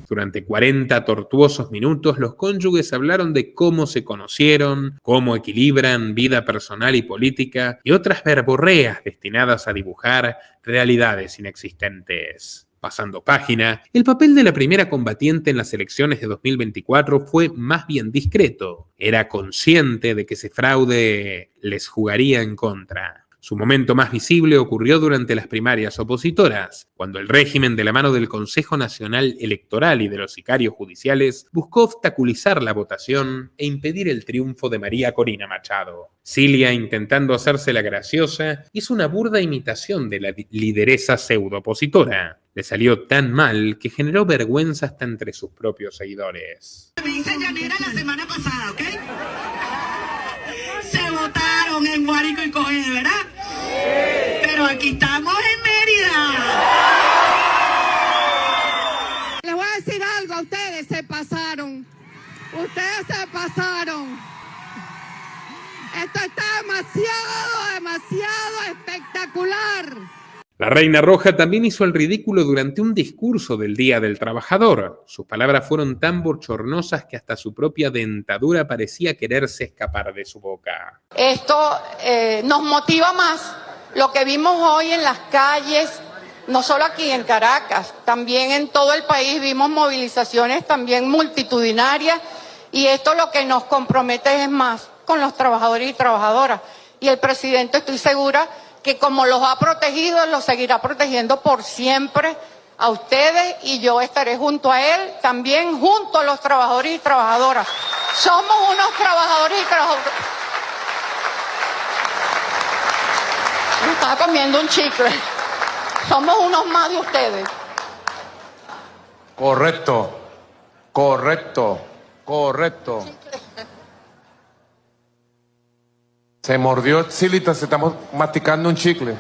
Durante 40 tortuosos minutos, los cónyuges hablaron de cómo se conocieron, cómo equilibran vida personal y política y otras verborreas destinadas a dibujar realidades inexistentes. Pasando página, el papel de la primera combatiente en las elecciones de 2024 fue más bien discreto. Era consciente de que ese fraude les jugaría en contra. Su momento más visible ocurrió durante las primarias opositoras, cuando el régimen de la mano del Consejo Nacional Electoral y de los sicarios judiciales buscó obstaculizar la votación e impedir el triunfo de María Corina Machado. Cilia, intentando hacerse la graciosa, hizo una burda imitación de la lideresa pseudo-opositora. Le salió tan mal que generó vergüenza hasta entre sus propios seguidores. Me hice llanera la semana pasada, ¿ok? Se votaron en Guárico y Coge, ¿verdad? Pero aquí estamos en Mérida. Les voy a decir algo, ustedes se pasaron. Esto está demasiado espectacular. La Reina Roja también hizo el ridículo durante un discurso del Día del Trabajador. Sus palabras fueron tan bochornosas que hasta su propia dentadura parecía quererse escapar de su boca. Esto nos motiva más. Lo que vimos hoy en las calles, no solo aquí en Caracas, también en todo el país vimos movilizaciones también multitudinarias, y esto lo que nos compromete es más con los trabajadores y trabajadoras. Y el presidente, estoy segura que como los ha protegido, los seguirá protegiendo por siempre a ustedes, y yo estaré junto a él, también junto a los trabajadores y trabajadoras. Somos unos trabajadores y trabajadoras. Me estaba comiendo un chicle. Somos unos más de ustedes. Correcto, correcto, correcto. Se mordió Xilita, se estamos masticando un chicle.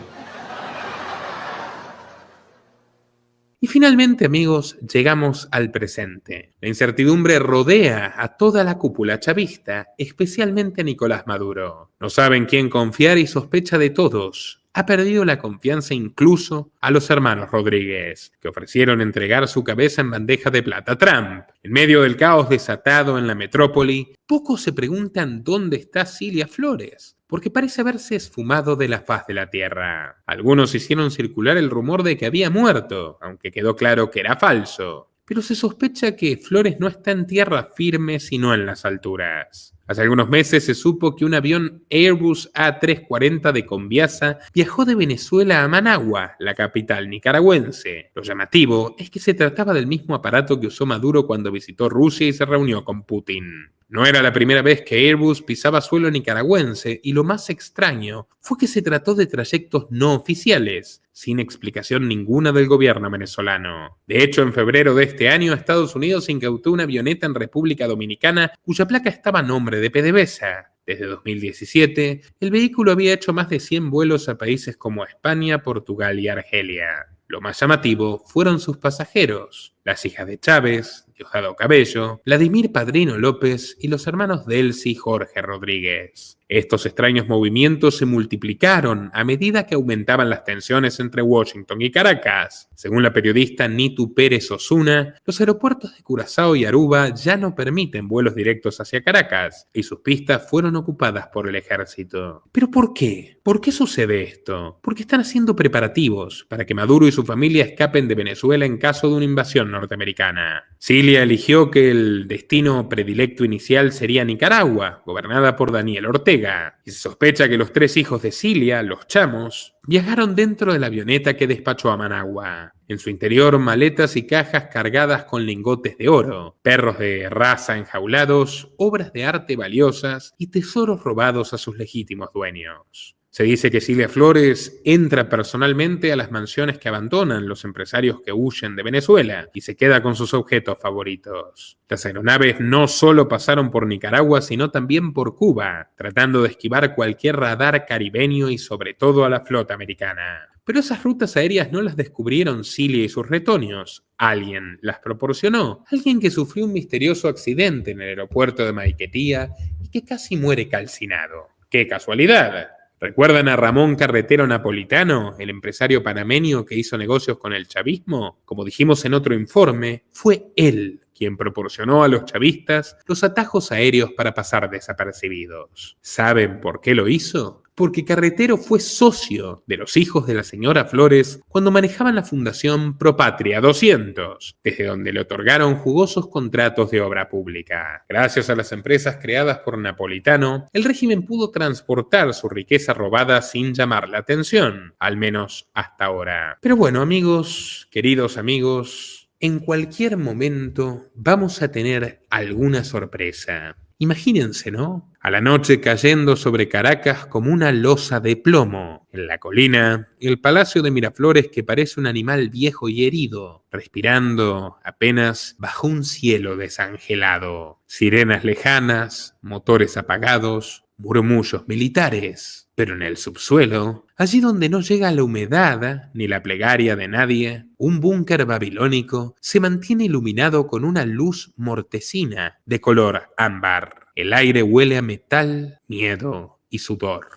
Y finalmente, amigos, llegamos al presente. La incertidumbre rodea a toda la cúpula chavista, especialmente a Nicolás Maduro. No saben quién confiar y sospecha de todos. Ha perdido la confianza incluso a los hermanos Rodríguez, que ofrecieron entregar su cabeza en bandeja de plata a Trump. En medio del caos desatado en la metrópoli, pocos se preguntan dónde está Cilia Flores, porque parece haberse esfumado de la faz de la tierra. Algunos hicieron circular el rumor de que había muerto, aunque quedó claro que era falso. Pero se sospecha que Flores no está en tierra firme, sino en las alturas. Hace algunos meses se supo que un avión Airbus A340 de Conviasa viajó de Venezuela a Managua, la capital nicaragüense. Lo llamativo es que se trataba del mismo aparato que usó Maduro cuando visitó Rusia y se reunió con Putin. No era la primera vez que Airbus pisaba suelo nicaragüense, y lo más extraño fue que se trató de trayectos no oficiales, sin explicación ninguna del gobierno venezolano. De hecho, en febrero de este año, Estados Unidos incautó una avioneta en República Dominicana cuya placa estaba a nombre de PDVSA. Desde 2017, el vehículo había hecho más de 100 vuelos a países como España, Portugal y Argelia. Lo más llamativo fueron sus pasajeros, las hijas de Chávez, Diosdado Cabello, Vladimir Padrino López y los hermanos Delcy y Jorge Rodríguez. Estos extraños movimientos se multiplicaron a medida que aumentaban las tensiones entre Washington y Caracas. Según la periodista Nitu Pérez Osuna, los aeropuertos de Curazao y Aruba ya no permiten vuelos directos hacia Caracas, y sus pistas fueron ocupadas por el ejército. ¿Pero por qué? ¿Por qué sucede esto? Porque están haciendo preparativos para que Maduro y su familia escapen de Venezuela en caso de una invasión norteamericana. Cilia eligió que el destino predilecto inicial sería Nicaragua, gobernada por Daniel Ortega, y se sospecha que los 3 hijos de Cilia, los chamos, viajaron dentro de la avioneta que despachó a Managua. En su interior, maletas y cajas cargadas con lingotes de oro, perros de raza enjaulados, obras de arte valiosas y tesoros robados a sus legítimos dueños. Se dice que Cilia Flores entra personalmente a las mansiones que abandonan los empresarios que huyen de Venezuela y se queda con sus objetos favoritos. Las aeronaves no solo pasaron por Nicaragua, sino también por Cuba, tratando de esquivar cualquier radar caribeño y sobre todo a la flota americana. Pero esas rutas aéreas no las descubrieron Cilia y sus retoños. Alguien las proporcionó. Alguien que sufrió un misterioso accidente en el aeropuerto de Maiquetía y que casi muere calcinado. ¡Qué casualidad! ¿Recuerdan a Ramón Carretero Napolitano, el empresario panameño que hizo negocios con el chavismo? Como dijimos en otro informe, fue él quien proporcionó a los chavistas los atajos aéreos para pasar desapercibidos. ¿Saben por qué lo hizo? Porque Carretero fue socio de los hijos de la señora Flores cuando manejaban la Fundación Propatria 200, desde donde le otorgaron jugosos contratos de obra pública. Gracias a las empresas creadas por Napolitano, el régimen pudo transportar su riqueza robada sin llamar la atención, al menos hasta ahora. Pero bueno, amigos, queridos amigos, en cualquier momento vamos a tener alguna sorpresa. Imagínense, ¿no? A la noche cayendo sobre Caracas como una losa de plomo. En la colina, el Palacio de Miraflores que parece un animal viejo y herido, respirando apenas bajo un cielo desangelado. Sirenas lejanas, motores apagados, murmullos militares. Pero en el subsuelo, allí donde no llega la humedad ni la plegaria de nadie, un búnker babilónico se mantiene iluminado con una luz mortecina de color ámbar. El aire huele a metal, miedo y sudor.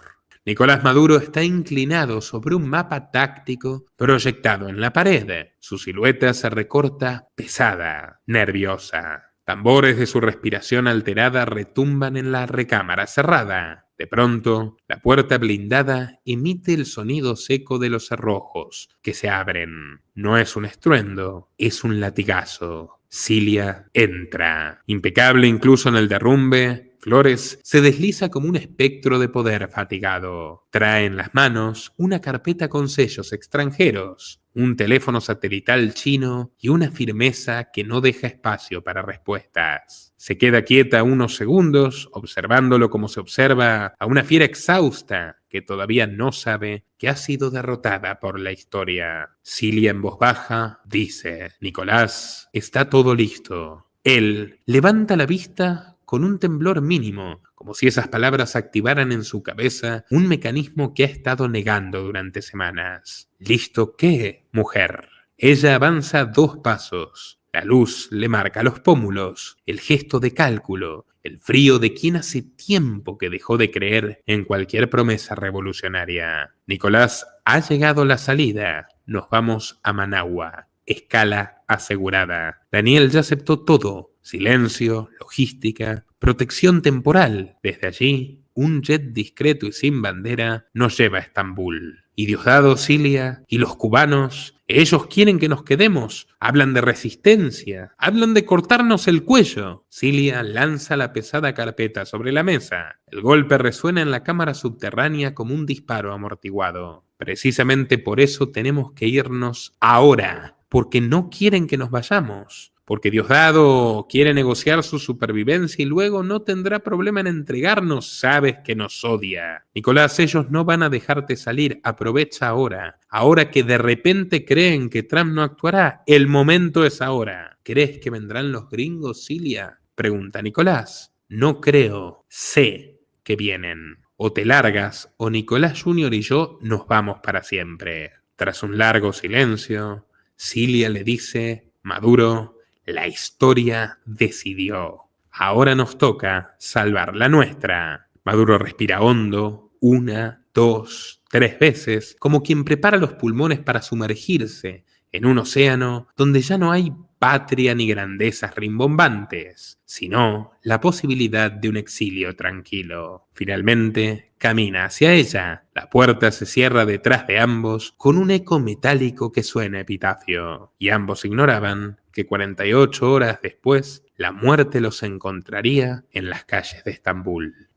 Nicolás Maduro está inclinado sobre un mapa táctico proyectado en la pared. Su silueta se recorta pesada, nerviosa. Tambores de su respiración alterada retumban en la recámara cerrada. De pronto, la puerta blindada emite el sonido seco de los cerrojos que se abren. No es un estruendo, es un latigazo. Cilia entra. Impecable incluso en el derrumbe, Flores se desliza como un espectro de poder fatigado. Trae en las manos una carpeta con sellos extranjeros, un teléfono satelital chino y una firmeza que no deja espacio para respuestas. Se queda quieta unos segundos, observándolo como se observa a una fiera exhausta que todavía no sabe que ha sido derrotada por la historia. Cilia en voz baja dice: Nicolás, está todo listo. Él levanta la vista con un temblor mínimo, como si esas palabras activaran en su cabeza un mecanismo que ha estado negando durante semanas. ¿Listo qué, mujer? Ella avanza 2 pasos. La luz le marca los pómulos, el gesto de cálculo, el frío de quien hace tiempo que dejó de creer en cualquier promesa revolucionaria. Nicolás, ha llegado la salida. Nos vamos a Managua. Escala asegurada. Daniel ya aceptó todo. Silencio, logística, protección temporal. Desde allí, un jet discreto y sin bandera nos lleva a Estambul. Y Diosdado, Cilia y los cubanos, ellos quieren que nos quedemos. Hablan de resistencia, hablan de cortarnos el cuello. Cilia lanza la pesada carpeta sobre la mesa. El golpe resuena en la cámara subterránea como un disparo amortiguado. Precisamente por eso tenemos que irnos ahora, porque no quieren que nos vayamos. Porque Diosdado quiere negociar su supervivencia y luego no tendrá problema en entregarnos. Sabes que nos odia. Nicolás, ellos no van a dejarte salir. Aprovecha ahora. Ahora que de repente creen que Trump no actuará. El momento es ahora. ¿Crees que vendrán los gringos, Cilia? Pregunta Nicolás. No creo. Sé que vienen. O te largas o Nicolás Jr. y yo nos vamos para siempre. Tras un largo silencio, Cilia le dice: Maduro, la historia decidió. Ahora nos toca salvar la nuestra. Maduro respira hondo, 1, 2, 3 veces, como quien prepara los pulmones para sumergirse en un océano donde ya no hay patria ni grandezas rimbombantes, sino la posibilidad de un exilio tranquilo. Finalmente, camina hacia ella. La puerta se cierra detrás de ambos con un eco metálico que suena epitafio. Y ambos ignoraban que 48 horas después, la muerte los encontraría en las calles de Estambul.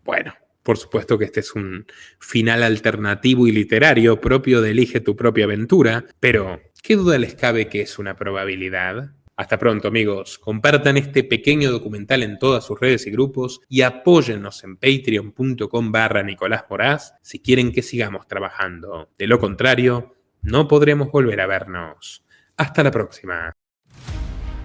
Bueno, por supuesto que este es un final alternativo y literario propio de Elige tu propia aventura, pero ¿qué duda les cabe que es una probabilidad? Hasta pronto, amigos. Compartan este pequeño documental en todas sus redes y grupos y apóyennos en patreon.com/Nicolás Moraz si quieren que sigamos trabajando. De lo contrario, no podremos volver a vernos. Hasta la próxima.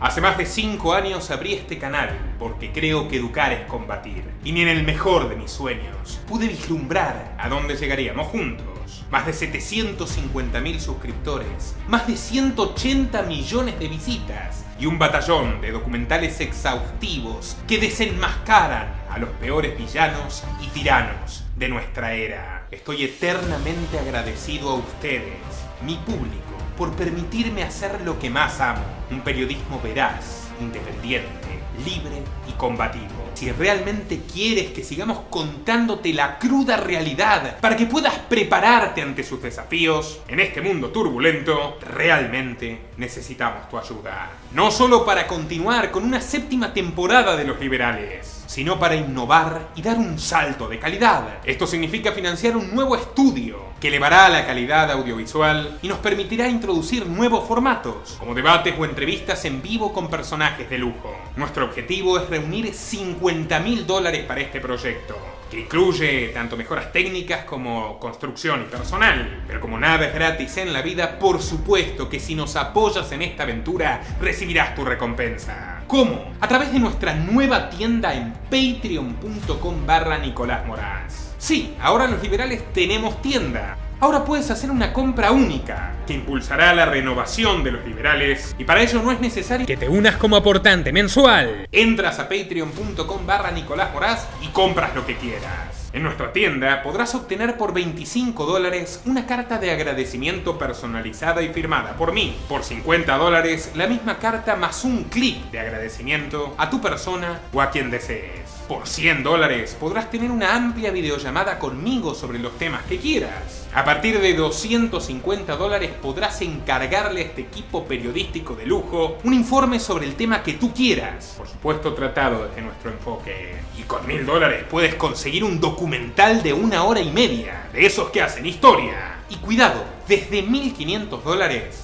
Hace más de 5 años abrí este canal porque creo que educar es combatir. Y ni en el mejor de mis sueños pude vislumbrar a dónde llegaríamos juntos. Más de 750.000 suscriptores, más de 180 millones de visitas y un batallón de documentales exhaustivos que desenmascaran a los peores villanos y tiranos de nuestra era. Estoy eternamente agradecido a ustedes, mi público, por permitirme hacer lo que más amo, un periodismo veraz, independiente, libre y combativo. Si realmente quieres que sigamos contándote la cruda realidad para que puedas prepararte ante sus desafíos en este mundo turbulento, realmente necesitamos tu ayuda. No solo para continuar con una 7ª temporada de Los Liberales, sino para innovar y dar un salto de calidad. Esto significa financiar un nuevo estudio que elevará la calidad audiovisual y nos permitirá introducir nuevos formatos, como debates o entrevistas en vivo con personajes de lujo. Nuestro objetivo es reunir $50.000 para este proyecto, que incluye tanto mejoras técnicas como construcción y personal. Pero como nada es gratis en la vida, por supuesto que si nos apoyas en esta aventura, recibirás tu recompensa. ¿Cómo? A través de nuestra nueva tienda en patreon.com/Nicolás Moraz. Sí, ahora los liberales tenemos tienda. Ahora puedes hacer una compra única que impulsará la renovación de los liberales y para ello no es necesario que te unas como aportante mensual. Entras a patreon.com/Nicolás Moraz y compras lo que quieras. En nuestra tienda podrás obtener por $25 una carta de agradecimiento personalizada y firmada por mí. Por $50 la misma carta más un clip de agradecimiento a tu persona o a quien desees. Por $100 podrás tener una amplia videollamada conmigo sobre los temas que quieras. A partir de $250 podrás encargarle a este equipo periodístico de lujo un informe sobre el tema que tú quieras, por supuesto tratado desde nuestro enfoque. Y con $1000 puedes conseguir un documental de 1 hora y media, de esos que hacen historia. Y cuidado, desde $1500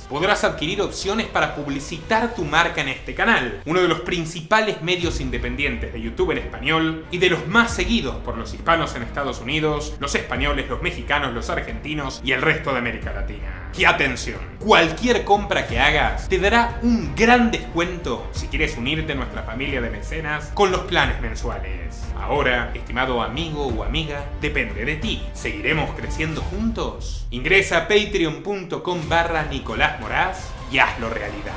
podrás adquirir opciones para publicitar tu marca en este canal, uno de los principales medios independientes de YouTube en español y de los más seguidos por los hispanos en Estados Unidos, los españoles, los mexicanos, los argentinos y el resto de América Latina. Y atención, cualquier compra que hagas te dará un gran descuento si quieres unirte a nuestra familia de mecenas con los planes mensuales. Ahora, estimado amigo o amiga, depende de ti. ¿Seguiremos creciendo juntos? Ingresa a patreon.com/Nicolás Moraz y hazlo realidad.